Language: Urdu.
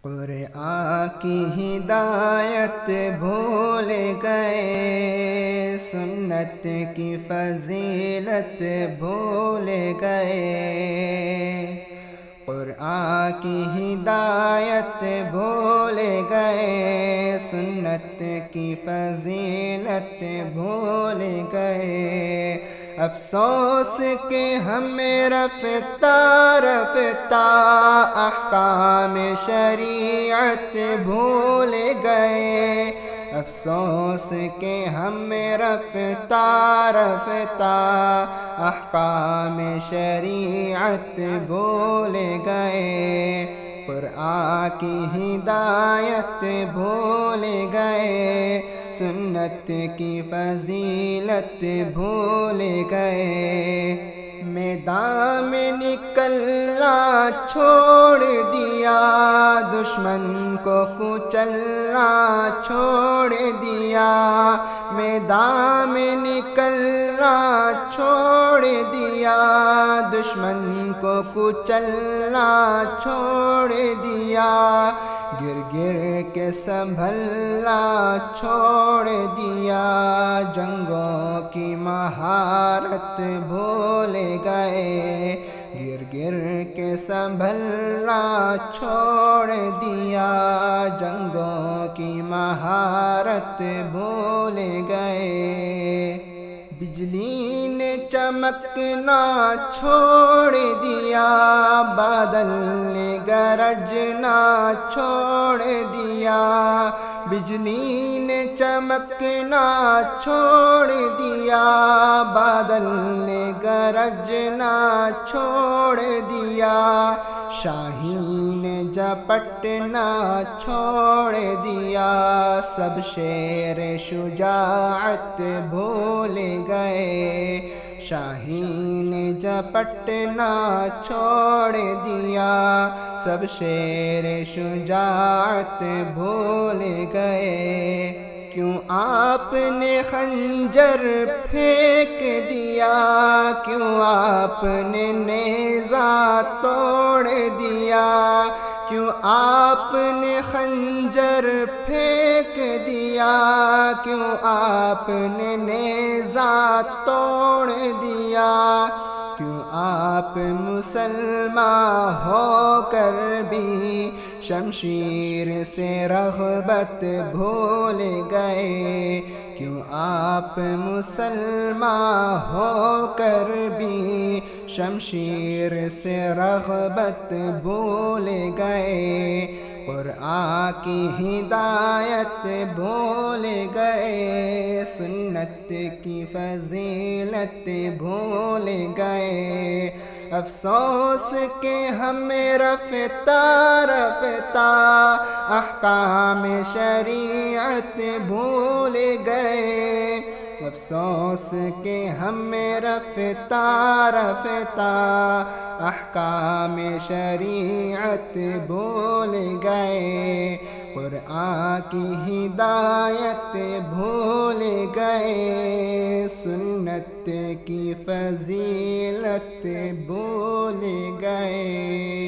قرآن کی ہدایت بھول گئے، سنت کی فضیلت بھول گئے۔ قرآن کی ہدایت بھول گئے، سنت کی فضیلت بھول گئے۔ افسوس کہ ہمیں رفتہ رفتہ احکام شریعت بھول گئے۔ افسوس کہ ہمیں رفتہ رفتہ احکام شریعت بھول گئے۔ قرآن کی ہدایت بھول گئے، سنت کی فضیلت بھول گئے۔ میدان میں نکلنا چھوڑ دیا، دشمن کو کچلنا چھوڑ دیا۔ میدان میں نکلنا چھوڑ دیا، دشمن کو کچلنا چھوڑ دیا۔ گر گر کے سنبھلنا چھوڑ دیا، جنگوں کی مہارت بھول گئے۔ گر گر کے سنبھلنا چھوڑ دیا، جنگوں کی مہارت بھول گئے۔ بجلی نے چمکنا چھوڑ دیا، بادل نے گرجنا چھوڑ دیا۔ بجلی نے چمکنا چھوڑ دیا، بادل نے گرجنا چھوڑ دیا۔ شاہین نے جپٹنا چھوڑ دیا، سب شیر شجاعت بھول گئے۔ شاہین نے جپٹنا چھوڑ دیا، سب شیر شجاعت بھول گئے۔ کیوں آپ نے خنجر پھینک دیا، کیوں آپ نے نیزہ توڑ دیا۔ کیوں آپ نے خنجر پھینک دیا، کیوں آپ نے نیزہ توڑ دیا۔ کیوں آپ مسلمان ہو کر بھی شمشیر سے رغبت بھول گئے۔ کیوں آپ مسلمان ہو کر بھی شمشیر سے رغبت بھول گئے۔ قرآن کی ہدایت بھول گئے، سنت کی فضیلت بھول گئے۔ افسوس کہ ہمیں رفتہ رفتہ احکام شریعت بھول گئے۔ افسوس کہ ہمیں رفتہ رفتہ احکام شریعت بھول گئے۔ قرآن کی ہدایت بھول گئے، سنت کی فضیلت بھول گئے۔